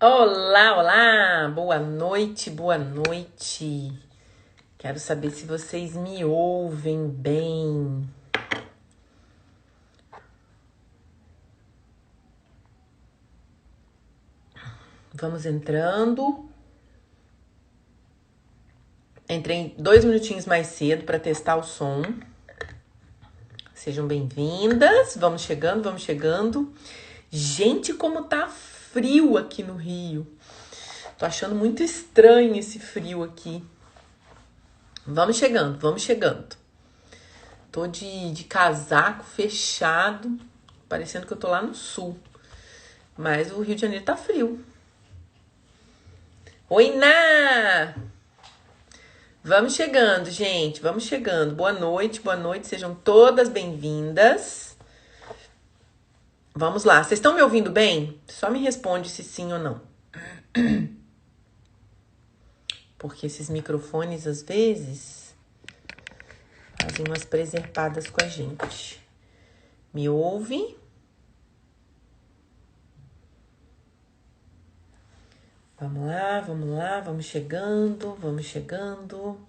Olá, olá! Boa noite, boa noite. Quero saber se vocês me ouvem bem. Vamos entrando. Entrei 2 minutinhos mais cedo para testar o som. Sejam bem-vindas. Vamos chegando, vamos chegando. Gente, como tá frio aqui no Rio. Tô achando muito estranho esse frio aqui. Vamos chegando, vamos chegando. Tô de casaco fechado, parecendo que eu tô lá no sul. Mas o Rio de Janeiro tá frio. Oi, Ná! Vamos chegando, gente, vamos chegando. Boa noite, sejam todas bem-vindas. Vamos lá, vocês estão me ouvindo bem? Só me responde se sim ou não. Porque esses microfones, às vezes, fazem umas preservadas com a gente. Me ouve? Vamos lá, vamos chegando, vamos chegando.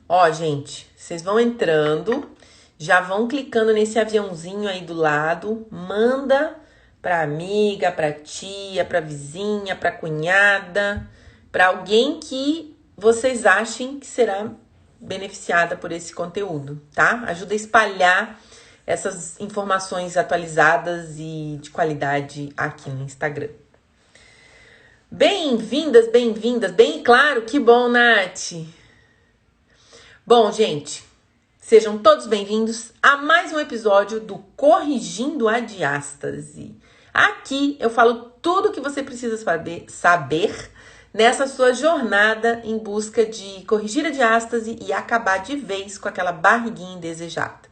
Ó, gente, vocês vão entrando, já vão clicando nesse aviãozinho aí do lado, manda pra amiga, pra tia, pra vizinha, pra cunhada, pra alguém que vocês achem que será beneficiada por esse conteúdo, tá? Ajuda a espalhar essas informações atualizadas e de qualidade aqui no Instagram. Bem-vindas, bem claro, que bom, Nath! Bom, gente, sejam todos bem-vindos a mais um episódio do Corrigindo a Diástase. Aqui eu falo tudo o que você precisa saber nessa sua jornada em busca de corrigir a diástase e acabar de vez com aquela barriguinha indesejada.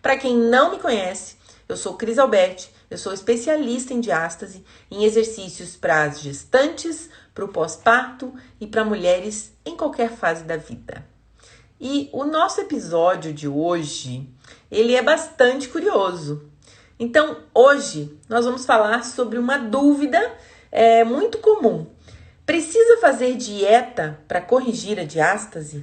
Para quem não me conhece, eu sou Cris Alberti, eu sou especialista em diástase, em exercícios para as gestantes, para o pós-parto e para mulheres em qualquer fase da vida. E o nosso episódio de hoje, ele é bastante curioso. Então, hoje nós vamos falar sobre uma dúvida muito comum. Precisa fazer dieta para corrigir a diástase?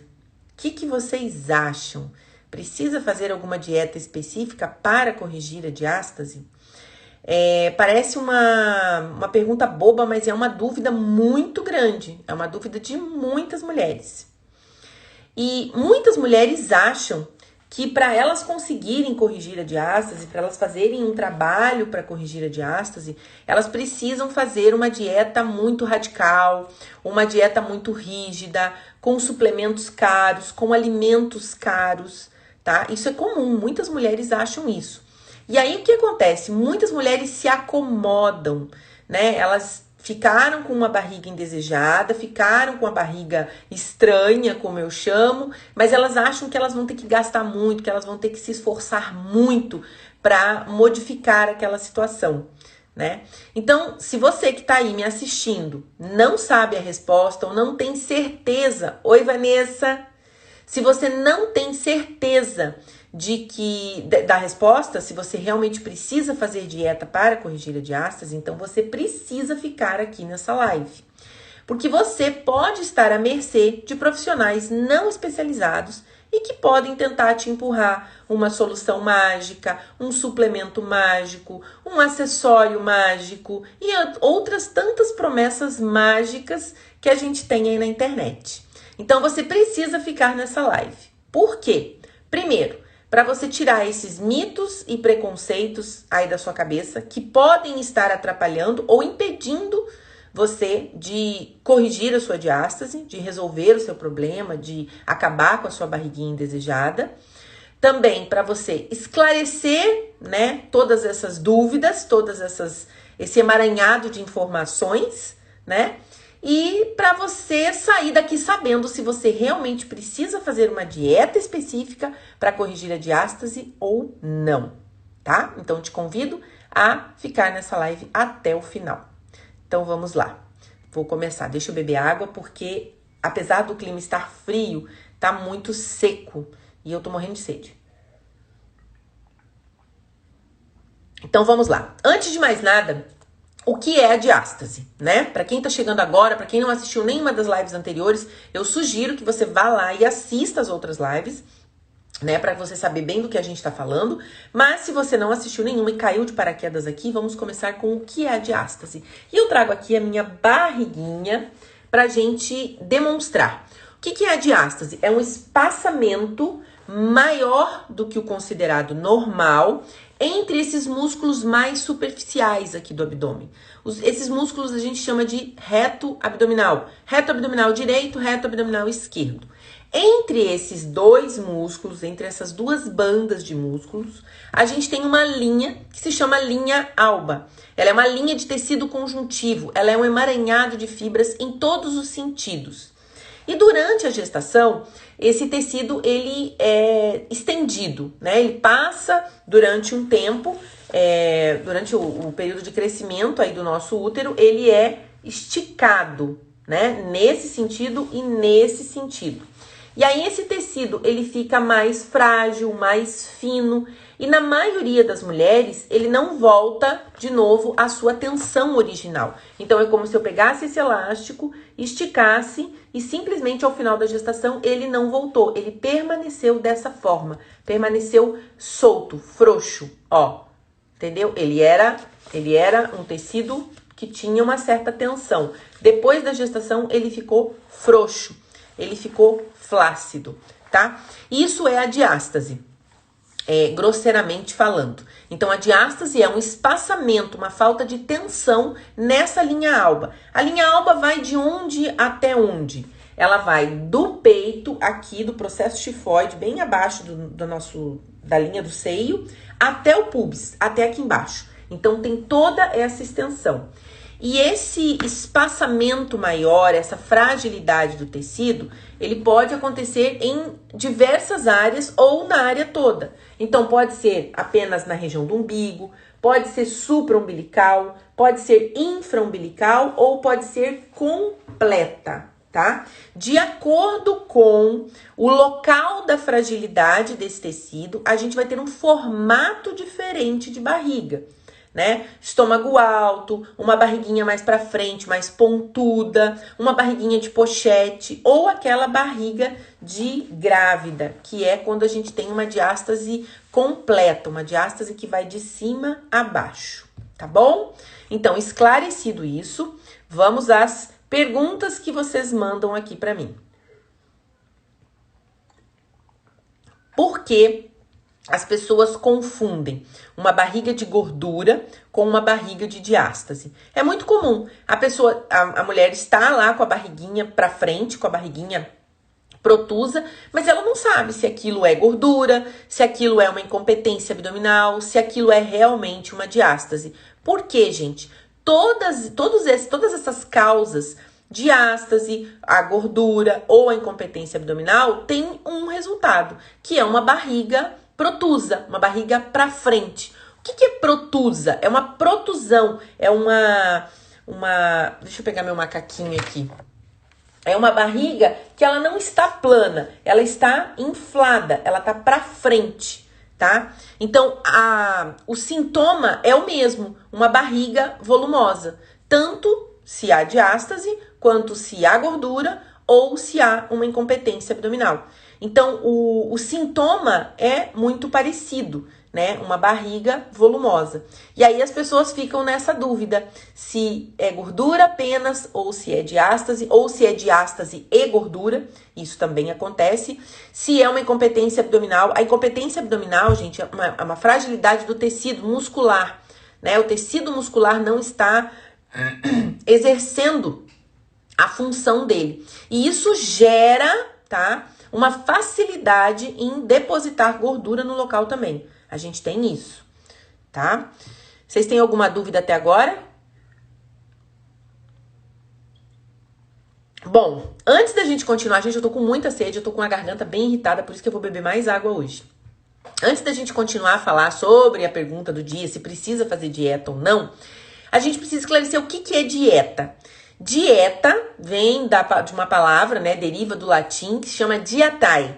O que vocês acham? Precisa fazer alguma dieta específica para corrigir a diástase? Parece uma pergunta boba, mas é uma dúvida muito grande. É uma dúvida de muitas mulheres. E muitas mulheres acham que para elas conseguirem corrigir a diástase, para elas fazerem um trabalho para corrigir a diástase, elas precisam fazer uma dieta muito radical, uma dieta muito rígida, com suplementos caros, com alimentos caros, tá? Isso é comum, muitas mulheres acham isso. E aí o que acontece? Muitas mulheres se acomodam, né? Elas ficaram com uma barriga indesejada, ficaram com a barriga estranha, como eu chamo, mas elas acham que elas vão ter que gastar muito, que elas vão ter que se esforçar muito para modificar aquela situação, né? Então, se você que tá aí me assistindo não sabe a resposta ou não tem certeza, oi Vanessa, se você não tem certeza da resposta, se você realmente precisa fazer dieta para corrigir a diástase, então você precisa ficar aqui nessa live. Porque você pode estar à mercê de profissionais não especializados e que podem tentar te empurrar uma solução mágica, um suplemento mágico, um acessório mágico e outras tantas promessas mágicas que a gente tem aí na internet. Então você precisa ficar nessa live. Por quê? Primeiro, para você tirar esses mitos e preconceitos aí da sua cabeça que podem estar atrapalhando ou impedindo você de corrigir a sua diástase, de resolver o seu problema, de acabar com a sua barriguinha indesejada. Também para você esclarecer, né, todas essas dúvidas, esse emaranhado de informações, né? E para você sair daqui sabendo se você realmente precisa fazer uma dieta específica para corrigir a diástase ou não, tá? Então, te convido a ficar nessa live até o final. Então, vamos lá. Vou começar. Deixa eu beber água porque, apesar do clima estar frio, tá muito seco e eu tô morrendo de sede. Então, vamos lá. Antes de mais nada, o que é a diástase, né? Para quem tá chegando agora, para quem não assistiu nenhuma das lives anteriores, eu sugiro que você vá lá e assista as outras lives, né, para você saber bem do que a gente tá falando. Mas se você não assistiu nenhuma e caiu de paraquedas aqui, vamos começar com o que é a diástase. E eu trago aqui a minha barriguinha pra gente demonstrar. O que é a diástase? É um espaçamento maior do que o considerado normal entre esses músculos mais superficiais aqui do abdômen. Esses músculos a gente chama de reto abdominal. Reto abdominal direito, reto abdominal esquerdo. Entre esses dois músculos, entre essas duas bandas de músculos, a gente tem uma linha que se chama linha alba. Ela é uma linha de tecido conjuntivo, ela é um emaranhado de fibras em todos os sentidos. E durante a gestação, esse tecido ele é estendido, né? Ele passa durante um tempo, durante o período de crescimento aí do nosso útero, ele é esticado, né? Nesse sentido e nesse sentido. E aí esse tecido ele fica mais frágil, mais fino, e na maioria das mulheres ele não volta de novo à sua tensão original. Então é como se eu pegasse esse elástico, esticasse e simplesmente ao final da gestação ele não voltou, ele permaneceu dessa forma, permaneceu solto, frouxo, ó, entendeu? Ele era um tecido que tinha uma certa tensão. Depois da gestação ele ficou frouxo. Ele ficou flácido, tá? Isso é a diástase, grosseiramente falando. Então, a diástase é um espaçamento, uma falta de tensão nessa linha alba. A linha alba vai de onde até onde? Ela vai do peito, aqui do processo tifoide, bem abaixo da linha do seio, até o púbis, até aqui embaixo. Então, tem toda essa extensão. E esse espaçamento maior, essa fragilidade do tecido, ele pode acontecer em diversas áreas ou na área toda. Então, pode ser apenas na região do umbigo, pode ser supraumbilical, pode ser infraumbilical ou pode ser completa, tá? De acordo com o local da fragilidade desse tecido, a gente vai ter um formato diferente de barriga, né? Estômago alto, uma barriguinha mais pra frente, mais pontuda, uma barriguinha de pochete ou aquela barriga de grávida, que é quando a gente tem uma diástase completa, uma diástase que vai de cima a baixo, tá bom? Então, esclarecido isso, vamos às perguntas que vocês mandam aqui pra mim. Por que as pessoas confundem uma barriga de gordura com uma barriga de diástase? É muito comum. A mulher está lá com a barriguinha pra frente, com a barriguinha protusa, mas ela não sabe se aquilo é gordura, se aquilo é uma incompetência abdominal, se aquilo é realmente uma diástase. Por quê, gente? Todas essas causas, diástase, a gordura ou a incompetência abdominal, tem um resultado, que é uma barriga protusa, uma barriga pra frente. O que é protusa? É uma protusão, é uma... Deixa eu pegar meu macaquinho aqui. É uma barriga que ela não está plana, ela está inflada, ela tá pra frente, tá? Então, o sintoma é o mesmo, uma barriga volumosa. Tanto se há diástase, quanto se há gordura ou se há uma incompetência abdominal. Então, o sintoma é muito parecido, né? Uma barriga volumosa. E aí as pessoas ficam nessa dúvida se é gordura apenas, ou se é diástase e gordura. Isso também acontece. Se é uma incompetência abdominal. A incompetência abdominal, gente, é uma fragilidade do tecido muscular, né? O tecido muscular não está exercendo a função dele. E isso gera, tá? Uma facilidade em depositar gordura no local também. A gente tem isso, tá? Vocês têm alguma dúvida até agora? Bom, antes da gente continuar, gente, eu tô com muita sede, eu tô com a garganta bem irritada, por isso que eu vou beber mais água hoje. Antes da gente continuar a falar sobre a pergunta do dia, se precisa fazer dieta ou não, a gente precisa esclarecer o que é dieta. Dieta vem de uma palavra, né, deriva do latim, que se chama dietae,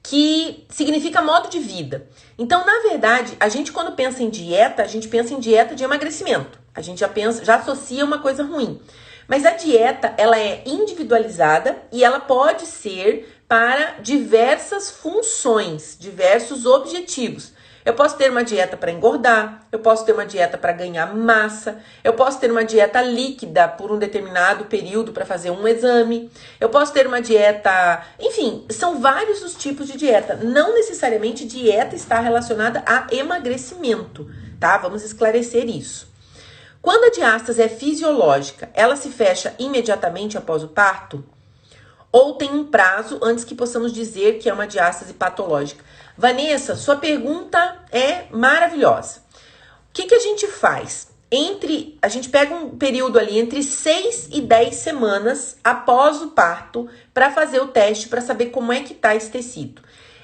que significa modo de vida. Então, na verdade, a gente quando pensa em dieta, a gente pensa em dieta de emagrecimento. A gente já pensa, já associa uma coisa ruim. Mas a dieta, ela é individualizada e ela pode ser para diversas funções, diversos objetivos. Eu posso ter uma dieta para engordar, eu posso ter uma dieta para ganhar massa, eu posso ter uma dieta líquida por um determinado período para fazer um exame, eu posso ter uma dieta... Enfim, são vários os tipos de dieta. Não necessariamente dieta está relacionada a emagrecimento, tá? Vamos esclarecer isso. Quando a diástase é fisiológica, ela se fecha imediatamente após o parto? Ou tem um prazo antes que possamos dizer que é uma diástase patológica? Vanessa, sua pergunta é maravilhosa. O que a gente faz? A gente pega um período ali entre 6 e 10 semanas após o parto para fazer o teste, para saber como é que está esse tecido.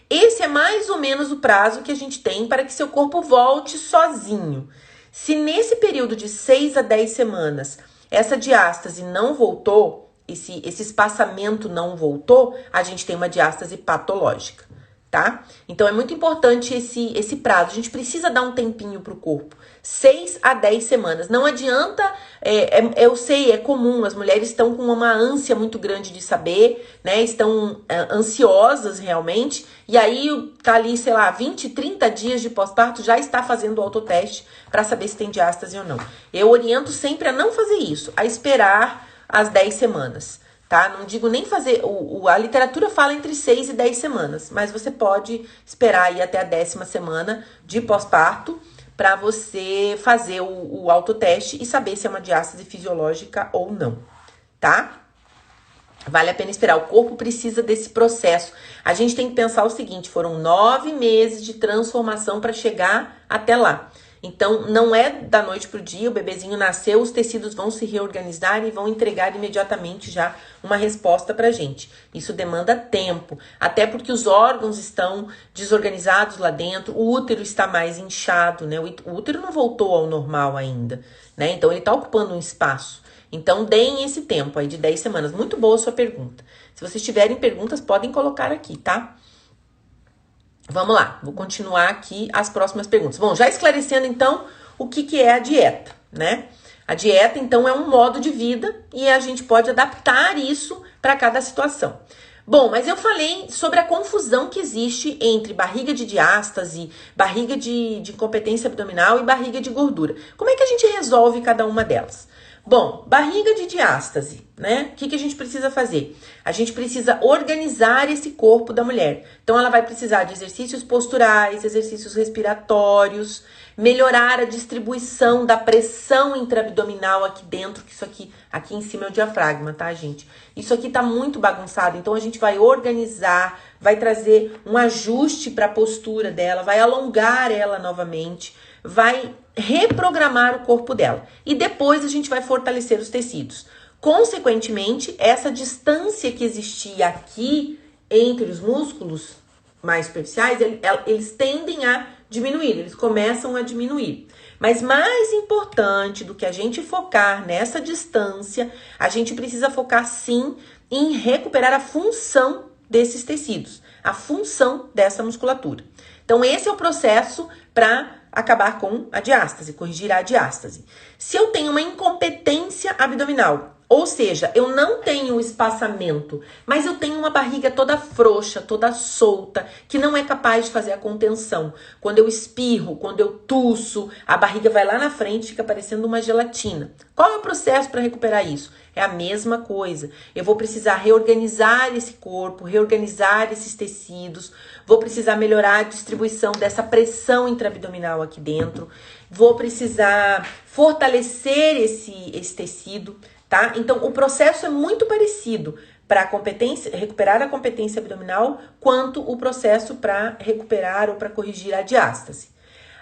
Esse é mais ou menos o prazo que a gente tem para que seu corpo volte sozinho. Se nesse período de 6 a 10 semanas essa diástase não voltou, esse espaçamento não voltou, a gente tem uma diástase patológica, tá? Então é muito importante esse prazo. A gente precisa dar um tempinho pro corpo. 6 a 10 semanas. Não adianta, eu sei, é comum, as mulheres estão com uma ânsia muito grande de saber, né? Estão ansiosas realmente, e aí tá ali, sei lá, 20, 30 dias de pós-parto, já está fazendo o autoteste para saber se tem diástase ou não. Eu oriento sempre a não fazer isso, a esperar as 10 semanas, tá? Não digo nem fazer, a literatura fala entre 6 e 10 semanas, mas você pode esperar aí até a 10ª semana de pós-parto para você fazer o autoteste e saber se é uma diástase fisiológica ou não, tá? Vale a pena esperar, o corpo precisa desse processo. A gente tem que pensar o seguinte, foram 9 meses de transformação para chegar até lá. Então, não é da noite pro dia, o bebezinho nasceu, os tecidos vão se reorganizar e vão entregar imediatamente já uma resposta pra gente. Isso demanda tempo, até porque os órgãos estão desorganizados lá dentro, o útero está mais inchado, né? O útero não voltou ao normal ainda, né? Então, ele tá ocupando um espaço. Então, deem esse tempo aí de 10 semanas. Muito boa a sua pergunta. Se vocês tiverem perguntas, podem colocar aqui, tá? Vamos lá, vou continuar aqui as próximas perguntas. Bom, já esclarecendo então o que é a dieta, né? A dieta, então, é um modo de vida e a gente pode adaptar isso para cada situação. Bom, mas eu falei sobre a confusão que existe entre barriga de diástase, barriga de incompetência abdominal e barriga de gordura. Como é que a gente resolve cada uma delas? Bom, barriga de diástase, né? O que a gente precisa fazer? A gente precisa organizar esse corpo da mulher. Então, ela vai precisar de exercícios posturais, exercícios respiratórios, melhorar a distribuição da pressão intraabdominal aqui dentro, que isso aqui em cima é o diafragma, tá, gente? Isso aqui tá muito bagunçado, então a gente vai organizar, vai trazer um ajuste para a postura dela, vai alongar ela novamente, vai reprogramar o corpo dela. E depois a gente vai fortalecer os tecidos. Consequentemente, essa distância que existia aqui entre os músculos mais superficiais, eles tendem a diminuir, eles começam a diminuir. Mas mais importante do que a gente focar nessa distância, a gente precisa focar sim em recuperar a função desses tecidos, a função dessa musculatura. Então, esse é o processo para acabar com a diástase, corrigir a diástase. Se eu tenho uma incompetência abdominal, ou seja, eu não tenho espaçamento, mas eu tenho uma barriga toda frouxa, toda solta, que não é capaz de fazer a contenção. Quando eu espirro, quando eu tuço, a barriga vai lá na frente, fica parecendo uma gelatina. Qual é o processo para recuperar isso? É a mesma coisa. Eu vou precisar reorganizar esse corpo, reorganizar esses tecidos, vou precisar melhorar a distribuição dessa pressão intraabdominal aqui dentro, vou precisar fortalecer esse tecido, tá? Então, o processo é muito parecido para recuperar a competência abdominal, quanto o processo para recuperar ou para corrigir a diástase.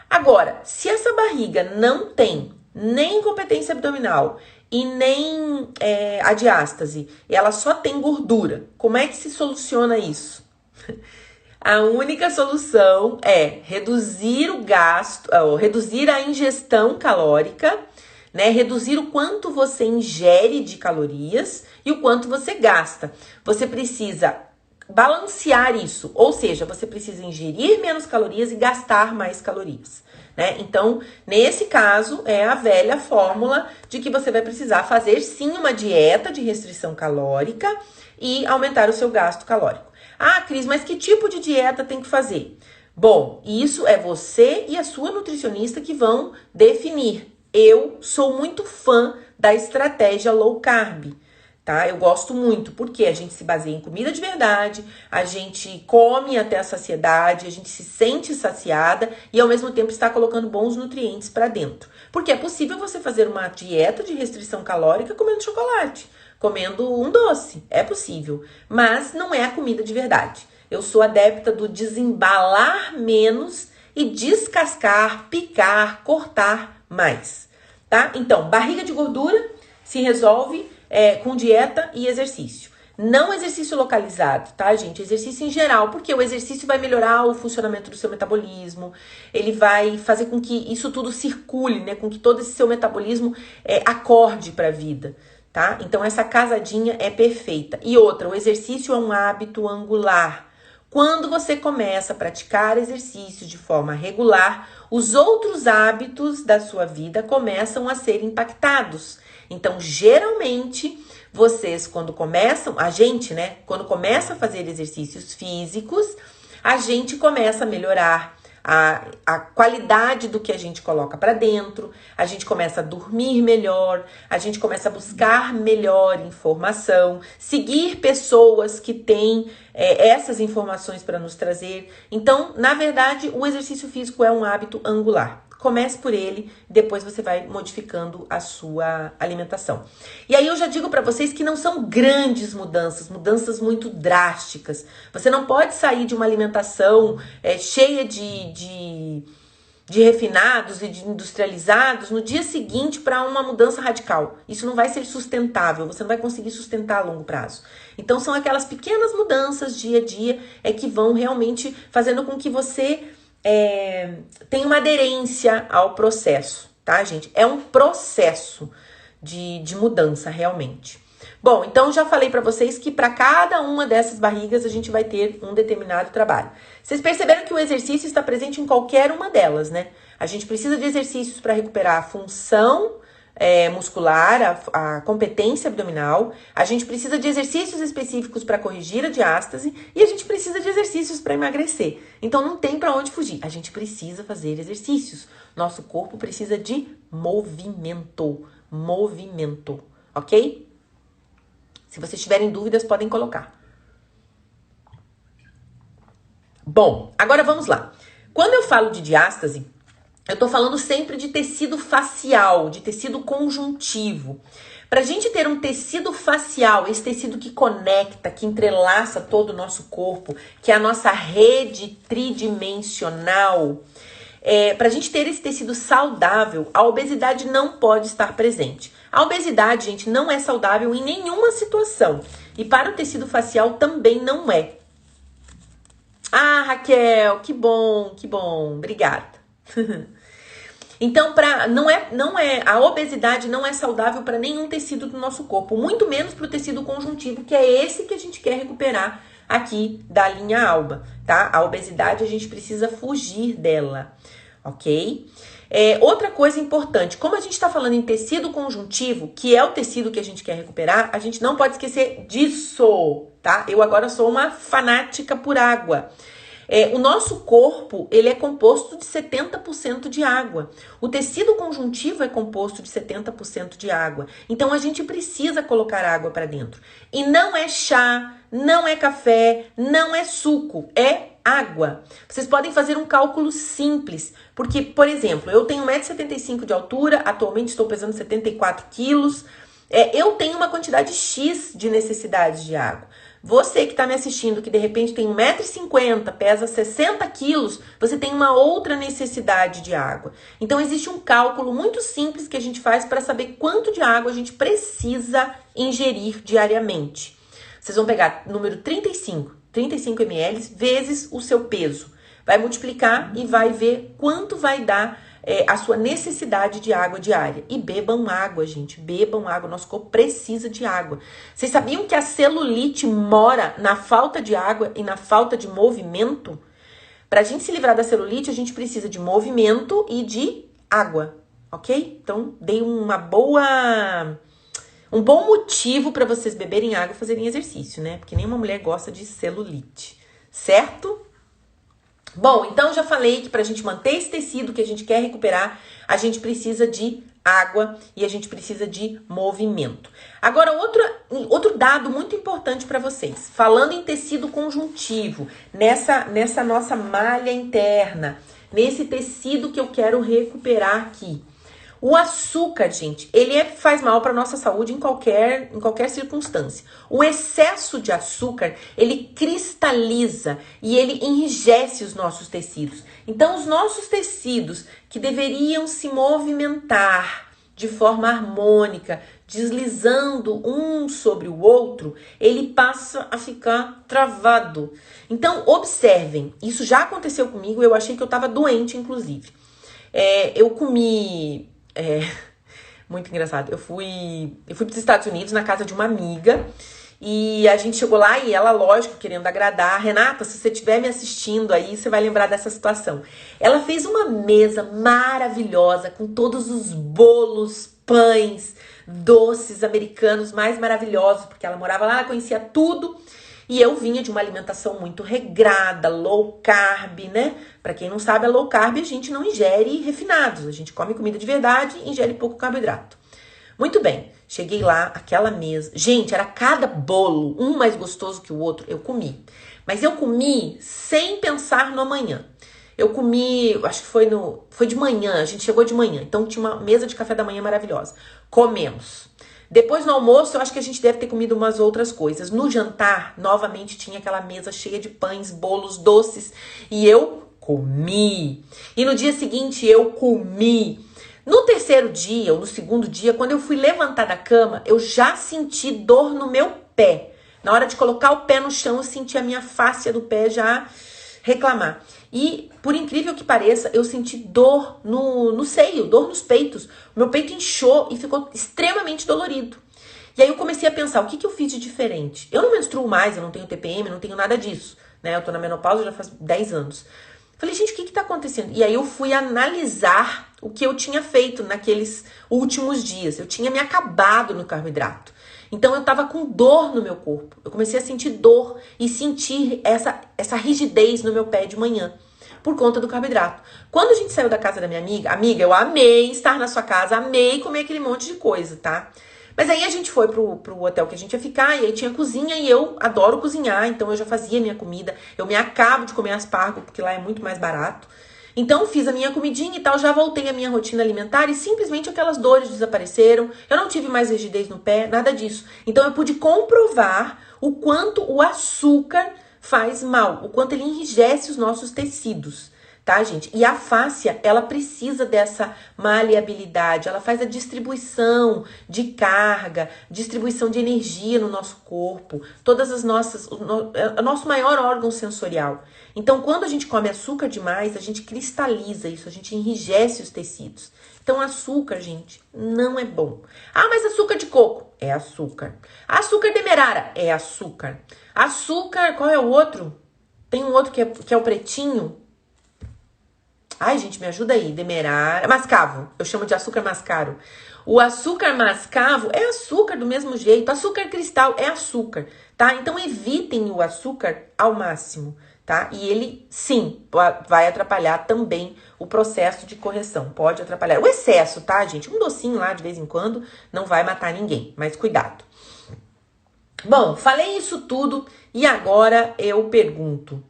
Agora, se essa barriga não tem nem competência abdominal e nem a diástase, ela só tem gordura, como é que se soluciona isso? A única solução é reduzir o gasto, reduzir a ingestão calórica, né? Reduzir o quanto você ingere de calorias e o quanto você gasta. Você precisa balancear isso, ou seja, você precisa ingerir menos calorias e gastar mais calorias, né? Então, nesse caso, é a velha fórmula de que você vai precisar fazer sim uma dieta de restrição calórica e aumentar o seu gasto calórico. Ah, Cris, mas que tipo de dieta tem que fazer? Bom, isso é você e a sua nutricionista que vão definir. Eu sou muito fã da estratégia low carb, tá? Eu gosto muito, porque a gente se baseia em comida de verdade, a gente come até a saciedade, a gente se sente saciada e ao mesmo tempo está colocando bons nutrientes para dentro. Porque é possível você fazer uma dieta de restrição calórica comendo chocolate, comendo um doce, é possível, mas não é a comida de verdade. Eu sou adepta do desembalar menos e descascar, picar, cortar mais, tá? Então, barriga de gordura se resolve com dieta e exercício. Não exercício localizado, tá, gente? Exercício em geral, porque o exercício vai melhorar o funcionamento do seu metabolismo, ele vai fazer com que isso tudo circule, né? Com que todo esse seu metabolismo acorde para a vida, tá? Então, essa casadinha é perfeita. E outra, o exercício é um hábito angular. Quando você começa a praticar exercício de forma regular, os outros hábitos da sua vida começam a ser impactados. Então, geralmente, vocês quando começam, a gente, né, quando começa a fazer exercícios físicos, a gente começa a melhorar a qualidade do que a gente coloca para dentro, a gente começa a dormir melhor, a gente começa a buscar melhor informação, seguir pessoas que têm essas informações para nos trazer. Então, na verdade, o exercício físico é um hábito angular. Comece por ele, depois você vai modificando a sua alimentação. E aí eu já digo para vocês que não são grandes mudanças, mudanças muito drásticas. Você não pode sair de uma alimentação cheia de refinados e de industrializados no dia seguinte para uma mudança radical. Isso não vai ser sustentável, você não vai conseguir sustentar a longo prazo. Então são aquelas pequenas mudanças dia a dia que vão realmente fazendo com que você tem uma aderência ao processo, tá, gente? É um processo de mudança, realmente. Bom, então já falei pra vocês que para cada uma dessas barrigas a gente vai ter um determinado trabalho. Vocês perceberam que o exercício está presente em qualquer uma delas, né? A gente precisa de exercícios para recuperar a função muscular, a competência abdominal, a gente precisa de exercícios específicos para corrigir a diástase e a gente precisa de exercícios para emagrecer. Então não tem para onde fugir, a gente precisa fazer exercícios. Nosso corpo precisa de movimento, ok? Se vocês tiverem dúvidas, podem colocar. Bom, agora vamos lá. Quando eu falo de diástase, eu tô falando sempre de tecido facial, de tecido conjuntivo. Pra gente ter um tecido facial, esse tecido que conecta, que entrelaça todo o nosso corpo, que é a nossa rede tridimensional, pra gente ter esse tecido saudável, a obesidade não pode estar presente. A obesidade, gente, não é saudável em nenhuma situação. E para o tecido facial também não é. Ah, Raquel, que bom, obrigada. Então, a obesidade não é saudável para nenhum tecido do nosso corpo, muito menos para o tecido conjuntivo, que é esse que a gente quer recuperar aqui da linha alba, tá? A obesidade a gente precisa fugir dela, ok? Outra coisa importante, como a gente está falando em tecido conjuntivo, que é o tecido que a gente quer recuperar, a gente não pode esquecer disso, tá? Eu agora sou uma fanática por água. O nosso corpo, ele é composto de 70% de água. O tecido conjuntivo é composto de 70% de água. Então, a gente precisa colocar água para dentro. E não é chá, não é café, não é suco, é água. Vocês podem fazer um cálculo simples, porque, por exemplo, eu tenho 1,75 m de altura, atualmente estou pesando 74 quilos, eu tenho uma quantidade X de necessidade de água. Você que está me assistindo, que de repente tem 1,50 m, pesa 60 quilos, você tem uma outra necessidade de água. Então, existe um cálculo muito simples que a gente faz para saber quanto de água a gente precisa ingerir diariamente. Vocês vão pegar número 35 ml vezes o seu peso. Vai multiplicar e vai ver quanto vai dar a sua necessidade de água diária. E bebam água, gente. Bebam água. Nosso corpo precisa de água. Vocês sabiam que a celulite mora na falta de água e na falta de movimento? Pra gente se livrar da celulite, a gente precisa de movimento e de água, ok? Então, dei um bom motivo para vocês beberem água e fazerem exercício, né? Porque nenhuma mulher gosta de celulite, certo? Bom, então já falei que pra gente manter esse tecido que a gente quer recuperar, a gente precisa de água e a gente precisa de movimento. Agora, outro dado muito importante para vocês. Falando em tecido conjuntivo, nessa nossa malha interna, nesse tecido que eu quero recuperar aqui. O açúcar, gente, ele faz mal para nossa saúde em qualquer circunstância. O excesso de açúcar, ele cristaliza e ele enrijece os nossos tecidos. Então, os nossos tecidos que deveriam se movimentar de forma harmônica, deslizando um sobre o outro, ele passa a ficar travado. Então, observem, isso já aconteceu comigo, eu achei que eu estava doente, inclusive. Eu comi... muito engraçado. Eu fui para os Estados Unidos na casa de uma amiga e a gente chegou lá e ela, lógico, querendo agradar. Renata, se você estiver me assistindo aí, você vai lembrar dessa situação. Ela fez uma mesa maravilhosa com todos os bolos, pães, doces americanos mais maravilhosos, porque ela morava lá, ela conhecia tudo. E eu vinha de uma alimentação muito regrada, low carb, né? Pra quem não sabe, a low carb a gente não ingere refinados. A gente come comida de verdade e ingere pouco carboidrato. Muito bem, cheguei lá, aquela mesa. Gente, era cada bolo, um mais gostoso que o outro. Eu comi. Mas eu comi sem pensar no amanhã. Eu comi, acho que foi de manhã, a gente chegou de manhã. Então tinha uma mesa de café da manhã maravilhosa. Comemos. Depois no almoço, eu acho que a gente deve ter comido umas outras coisas. No jantar, novamente, tinha aquela mesa cheia de pães, bolos, doces. E eu comi. E no dia seguinte, eu comi. No terceiro dia, ou no segundo dia, quando eu fui levantar da cama, eu já senti dor no meu pé. Na hora de colocar o pé no chão, eu senti a minha fáscia do pé já reclamar. E, por incrível que pareça, eu senti dor no seio, dor nos peitos. O meu peito inchou e ficou extremamente dolorido. E aí eu comecei a pensar, o que eu fiz de diferente? Eu não menstruo mais, eu não tenho TPM, não tenho nada disso, né? Eu tô na menopausa já faz 10 anos. Falei, gente, o que tá acontecendo? E aí eu fui analisar o que eu tinha feito naqueles últimos dias. Eu tinha me acabado no carboidrato. Então eu tava com dor no meu corpo. Eu comecei a sentir dor e sentir essa rigidez no meu pé de manhã, por conta do carboidrato. Quando a gente saiu da casa da minha amiga, eu amei estar na sua casa, amei comer aquele monte de coisa, tá? Mas aí a gente foi pro hotel que a gente ia ficar, e aí tinha cozinha, e eu adoro cozinhar, então eu já fazia minha comida. Eu me acabo de comer aspargo, porque lá é muito mais barato. Então, fiz a minha comidinha e tal, já voltei à minha rotina alimentar e simplesmente aquelas dores desapareceram. Eu não tive mais rigidez no pé, nada disso. Então, eu pude comprovar o quanto o açúcar faz mal, o quanto ele enrijece os nossos tecidos, tá, gente? E a fáscia, ela precisa dessa maleabilidade, ela faz a distribuição de carga, distribuição de energia no nosso corpo, todas as nossas, o nosso maior órgão sensorial. Então, quando a gente come açúcar demais, a gente cristaliza isso, a gente enrijece os tecidos. Então, açúcar, gente, não é bom. Ah, mas açúcar de coco? É açúcar. Açúcar demerara? É açúcar. Açúcar, qual é o outro? Tem um outro que é o pretinho. Ai, gente, me ajuda aí. Demerara. Mascavo. Eu chamo de açúcar mascaro. O açúcar mascavo é açúcar do mesmo jeito. Açúcar cristal é açúcar, tá? Então, evitem o açúcar ao máximo, tá? E ele, sim, vai atrapalhar também o processo de correção. Pode atrapalhar. O excesso, tá, gente? Um docinho lá de vez em quando não vai matar ninguém, mas cuidado. Bom, falei isso tudo e agora eu pergunto: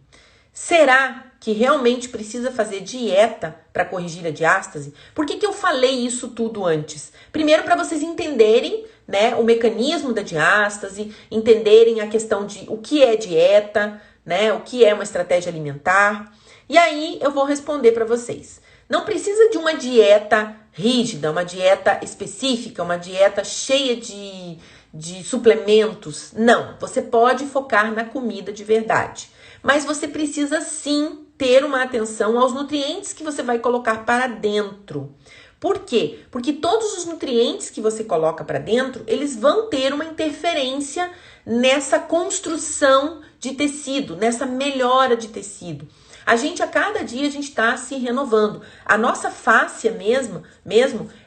será que realmente precisa fazer dieta para corrigir a diástase? Por que eu falei isso tudo antes? Primeiro, para vocês entenderem, né, o mecanismo da diástase, entenderem a questão de o que é dieta, né, o que é uma estratégia alimentar. E aí eu vou responder para vocês. Não precisa de uma dieta rígida, uma dieta específica, uma dieta cheia de suplementos. Não, você pode focar na comida de verdade. Mas você precisa sim ter uma atenção aos nutrientes que você vai colocar para dentro. Por quê? Porque todos os nutrientes que você coloca para dentro, eles vão ter uma interferência nessa construção de tecido, nessa melhora de tecido. A cada dia, a gente está se renovando. A nossa fáscia mesmo,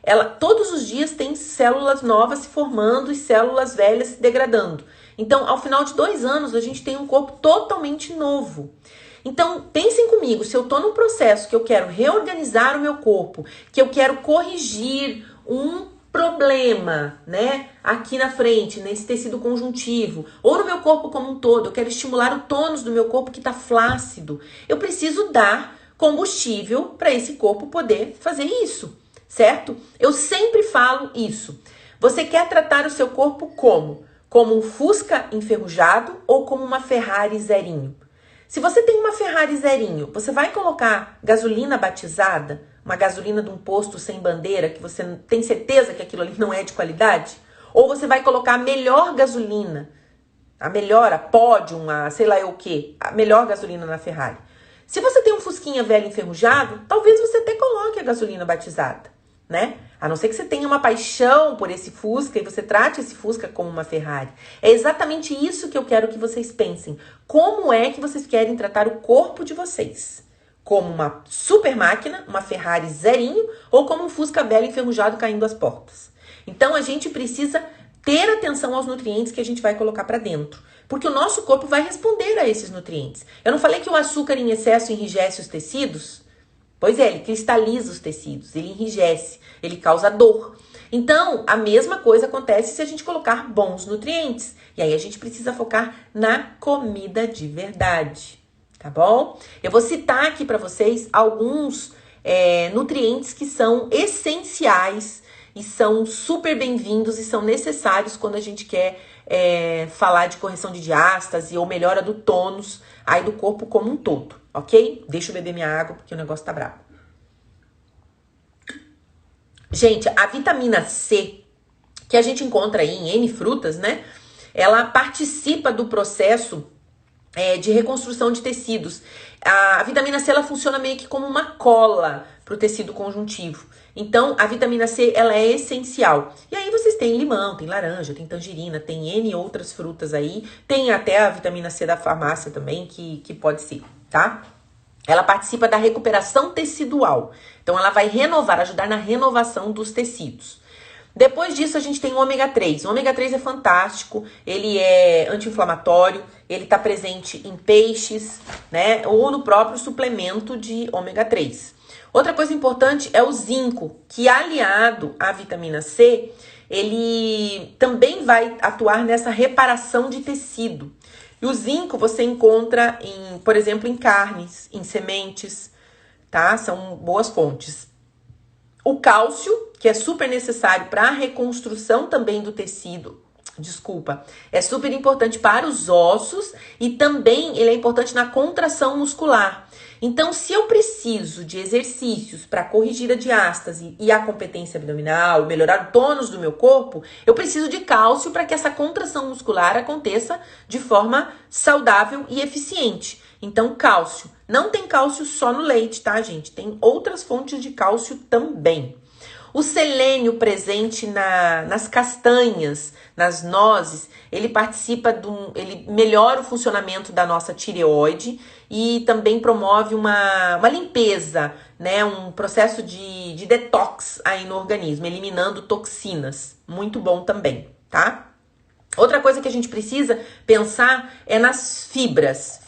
ela todos os dias tem células novas se formando e células velhas se degradando. Então, ao final de 2 anos, a gente tem um corpo totalmente novo. Então, pensem comigo, se eu tô num processo que eu quero reorganizar o meu corpo, que eu quero corrigir um problema, né, aqui na frente, nesse tecido conjuntivo, ou no meu corpo como um todo, eu quero estimular o tônus do meu corpo que tá flácido, eu preciso dar combustível para esse corpo poder fazer isso, certo? Eu sempre falo isso. Você quer tratar o seu corpo como? Como um Fusca enferrujado ou como uma Ferrari zerinho? Se você tem uma Ferrari zerinho, você vai colocar gasolina batizada, uma gasolina de um posto sem bandeira, que você tem certeza que aquilo ali não é de qualidade? Ou você vai colocar a melhor gasolina, a melhor, a Podium, a sei lá o que, a melhor gasolina na Ferrari? Se você tem um Fusquinha velho enferrujado, talvez você até coloque a gasolina batizada, né? A não ser que você tenha uma paixão por esse Fusca e você trate esse Fusca como uma Ferrari. É exatamente isso que eu quero que vocês pensem. Como é que vocês querem tratar o corpo de vocês? Como uma super máquina, uma Ferrari zerinho, ou como um Fusca velho enferrujado caindo às portas? Então, a gente precisa ter atenção aos nutrientes que a gente vai colocar para dentro. Porque o nosso corpo vai responder a esses nutrientes. Eu não falei que o açúcar em excesso enrijece os tecidos? Pois é, ele cristaliza os tecidos, ele enrijece, ele causa dor. Então, a mesma coisa acontece se a gente colocar bons nutrientes. E aí a gente precisa focar na comida de verdade, tá bom? Eu vou citar aqui para vocês alguns nutrientes que são essenciais e são super bem-vindos e são necessários quando a gente quer falar de correção de diástase ou melhora do tônus aí do corpo como um todo, ok? Deixa eu beber minha água porque o negócio tá bravo. Gente, a vitamina C, que a gente encontra aí em N frutas, né? Ela participa do processo de reconstrução de tecidos. A vitamina C, ela funciona meio que como uma cola para o tecido conjuntivo. Então, a vitamina C, ela é essencial. E aí vocês têm limão, tem laranja, tem tangerina, tem N outras frutas aí. Tem até a vitamina C da farmácia também, que pode ser, tá? Ela participa da recuperação tecidual. Então, ela vai renovar, ajudar na renovação dos tecidos. Depois disso, a gente tem o ômega 3. O ômega 3 é fantástico, ele é anti-inflamatório, ele está presente em peixes, né? Ou no próprio suplemento de ômega 3. Outra coisa importante é o zinco, que aliado à vitamina C, ele também vai atuar nessa reparação de tecido. E o zinco você encontra, por exemplo, em carnes, em sementes, tá? São boas fontes. O cálcio, que é super necessário para a reconstrução também do tecido, é super importante para os ossos e também ele é importante na contração muscular. Então, se eu preciso de exercícios para corrigir a diástase e a competência abdominal, melhorar o tônus do meu corpo, eu preciso de cálcio para que essa contração muscular aconteça de forma saudável e eficiente. Então, cálcio. Não tem cálcio só no leite, tá, gente? Tem outras fontes de cálcio também. O selênio presente nas castanhas, nas nozes, ele participa ele melhora o funcionamento da nossa tireoide e também promove uma limpeza, né? Um processo de detox aí no organismo, eliminando toxinas. Muito bom também, tá? Outra coisa que a gente precisa pensar é nas fibras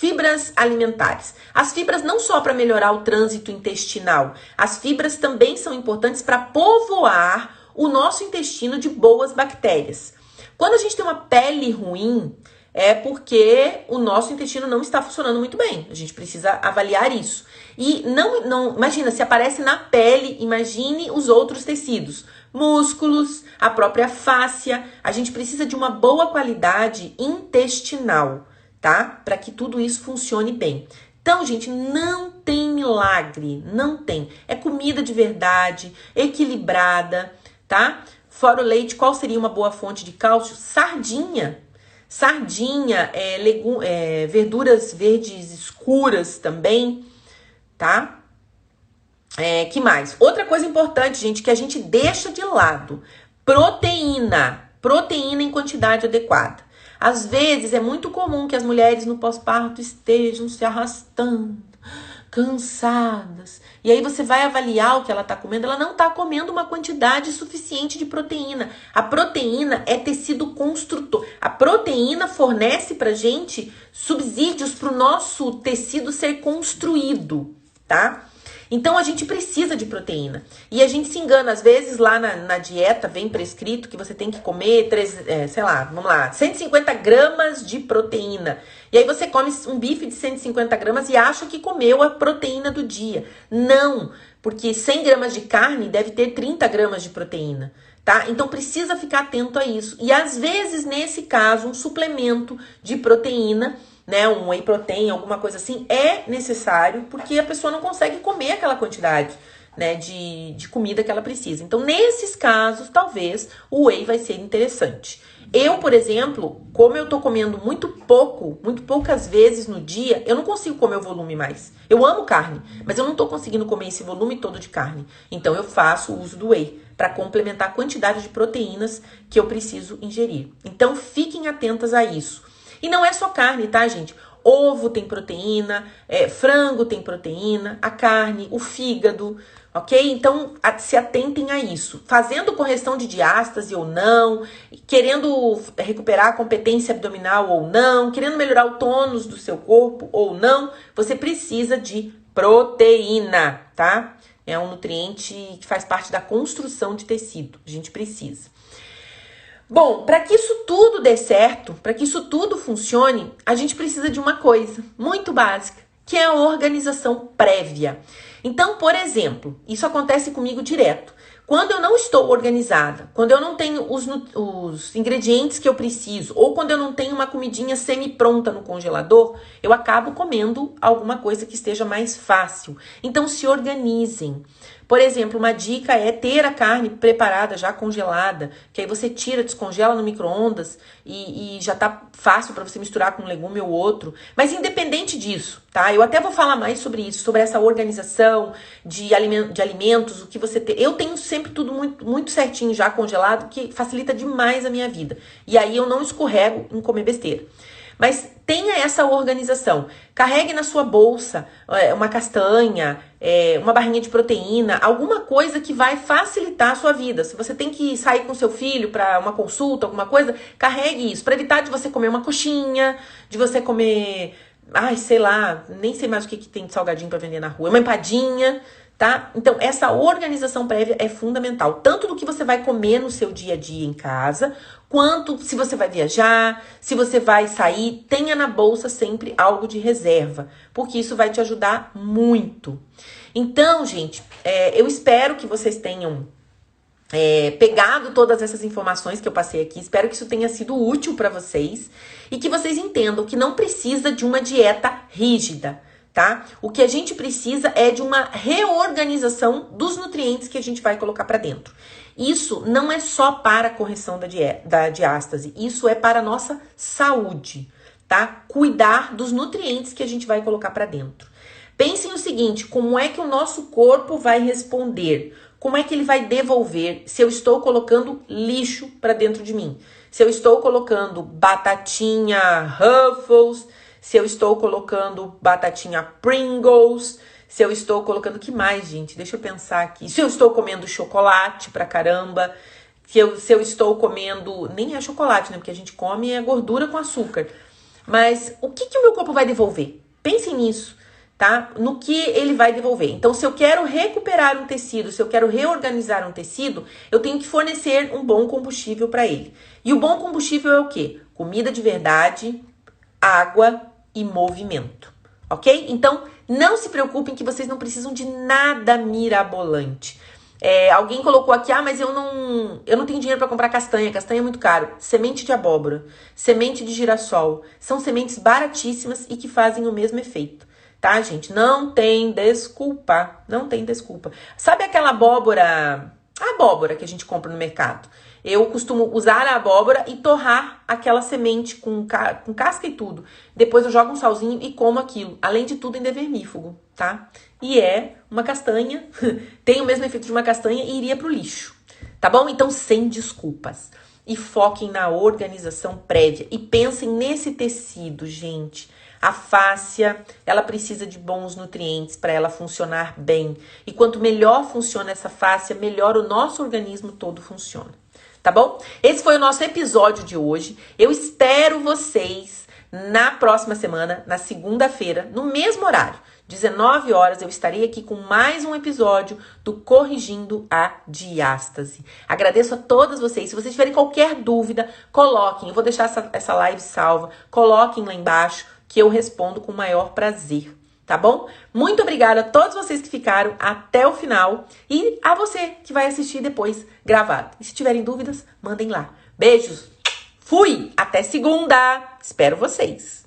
alimentares. As fibras não só para melhorar o trânsito intestinal, as fibras também são importantes para povoar o nosso intestino de boas bactérias. Quando a gente tem uma pele ruim, é porque o nosso intestino não está funcionando muito bem. A gente precisa avaliar isso. E não imagina, se aparece na pele, imagine os outros tecidos. Músculos, a própria fáscia. A gente precisa de uma boa qualidade intestinal, tá? Para que tudo isso funcione bem. Então, gente, não tem milagre, não tem. É comida de verdade, equilibrada, tá? Fora o leite, qual seria uma boa fonte de cálcio? Sardinha. Sardinha, verduras verdes escuras também, tá? Que mais? Outra coisa importante, gente, que a gente deixa de lado. Proteína em quantidade adequada. Às vezes é muito comum que as mulheres no pós-parto estejam se arrastando cansadas. E aí você vai avaliar o que ela está comendo, ela não está comendo uma quantidade suficiente de proteína. A proteína é tecido construtor. A proteína fornece pra gente subsídios para o nosso tecido ser construído, tá? Então a gente precisa de proteína. E a gente se engana, às vezes lá na dieta vem prescrito que você tem que comer 150 gramas de proteína. E aí você come um bife de 150 gramas e acha que comeu a proteína do dia. Não, porque 100 gramas de carne deve ter 30 gramas de proteína, tá? Então precisa ficar atento a isso. E às vezes, nesse caso, um suplemento de proteína, né, um whey protein, alguma coisa assim, é necessário porque a pessoa não consegue comer aquela quantidade, né, de comida que ela precisa. Então, nesses casos, talvez o whey vai ser interessante. Eu, por exemplo, como eu tô comendo muito poucas vezes no dia, eu não consigo comer o volume mais. Eu amo carne, mas eu não tô conseguindo comer esse volume todo de carne. Então, eu faço o uso do whey para complementar a quantidade de proteínas que eu preciso ingerir. Então, fiquem atentas a isso. E não é só carne, tá, gente? Ovo tem proteína, frango tem proteína, a carne, o fígado, ok? Então, se atentem a isso. Fazendo correção de diástase ou não, querendo recuperar a competência abdominal ou não, querendo melhorar o tônus do seu corpo ou não, você precisa de proteína, tá? É um nutriente que faz parte da construção de tecido. A gente precisa. Bom, para que isso tudo dê certo, para que isso tudo funcione, a gente precisa de uma coisa muito básica, que é a organização prévia. Então, por exemplo, isso acontece comigo direto. Quando eu não estou organizada, quando eu não tenho os ingredientes que eu preciso, ou quando eu não tenho uma comidinha semi-pronta no congelador, eu acabo comendo alguma coisa que esteja mais fácil. Então, se organizem. Por exemplo, uma dica é ter a carne preparada, já congelada, que aí você tira, descongela no micro-ondas e já tá fácil para você misturar com um legume ou outro. Mas independente disso, tá? Eu até vou falar mais sobre isso, sobre essa organização de alimentos, o que você tem. Eu tenho sempre tudo muito certinho já congelado, que facilita demais a minha vida. E aí eu não escorrego em comer besteira. Mas tenha essa organização. Carregue na sua bolsa uma castanha, uma barrinha de proteína, alguma coisa que vai facilitar a sua vida. Se você tem que sair com seu filho para uma consulta, alguma coisa, carregue isso. Para evitar de você comer uma coxinha, de você comer, sei lá, nem sei mais o que tem de salgadinho para vender na rua, uma empadinha, tá? Então, essa organização prévia é fundamental. Tanto do que você vai comer no seu dia a dia em casa, quanto se você vai viajar, se você vai sair, tenha na bolsa sempre algo de reserva, porque isso vai te ajudar muito. Então, gente, eu espero que vocês tenham pegado todas essas informações que eu passei aqui, espero que isso tenha sido útil para vocês e que vocês entendam que não precisa de uma dieta rígida, tá? O que a gente precisa é de uma reorganização dos nutrientes que a gente vai colocar para dentro. Isso não é só para a correção da diástase, isso é para a nossa saúde, tá? Cuidar dos nutrientes que a gente vai colocar para dentro. Pensem o seguinte, como é que o nosso corpo vai responder? Como é que ele vai devolver se eu estou colocando lixo para dentro de mim? Se eu estou colocando batatinha Ruffles, se eu estou colocando batatinha Pringles, se eu estou colocando... que mais, gente? Deixa eu pensar aqui. Se eu estou comendo chocolate pra caramba, se eu estou comendo... nem é chocolate, né? Porque a gente come gordura com açúcar. Mas o que o meu corpo vai devolver? Pensem nisso, tá? No que ele vai devolver. Então, se eu quero recuperar um tecido, se eu quero reorganizar um tecido, eu tenho que fornecer um bom combustível para ele. E o bom combustível é o quê? Comida de verdade, água e movimento, ok? Então, não se preocupem que vocês não precisam de nada mirabolante. Alguém colocou aqui, mas eu não tenho dinheiro para comprar castanha é muito caro. Semente de abóbora, semente de girassol, são sementes baratíssimas e que fazem o mesmo efeito, tá, gente? Não tem desculpa, não tem desculpa. Sabe aquela abóbora, a abóbora que a gente compra no mercado? Eu costumo usar a abóbora e torrar aquela semente com casca e tudo. Depois eu jogo um salzinho e como aquilo. Além de tudo, ainda é vermífugo, tá? E é uma castanha, tem o mesmo efeito de uma castanha e iria pro lixo, tá bom? Então, sem desculpas. E foquem na organização prévia. E pensem nesse tecido, gente. A fáscia, ela precisa de bons nutrientes para ela funcionar bem. E quanto melhor funciona essa fáscia, melhor o nosso organismo todo funciona. Tá bom? Esse foi o nosso episódio de hoje. Eu espero vocês na próxima semana, na segunda-feira, no mesmo horário. 19 horas, eu estarei aqui com mais um episódio do Corrigindo a Diástase. Agradeço a todas vocês. Se vocês tiverem qualquer dúvida, coloquem. Eu vou deixar essa live salva. Coloquem lá embaixo que eu respondo com o maior prazer. Tá bom? Muito obrigada a todos vocês que ficaram até o final e a você que vai assistir depois gravado. E se tiverem dúvidas, mandem lá. Beijos. Fui! Até segunda! Espero vocês!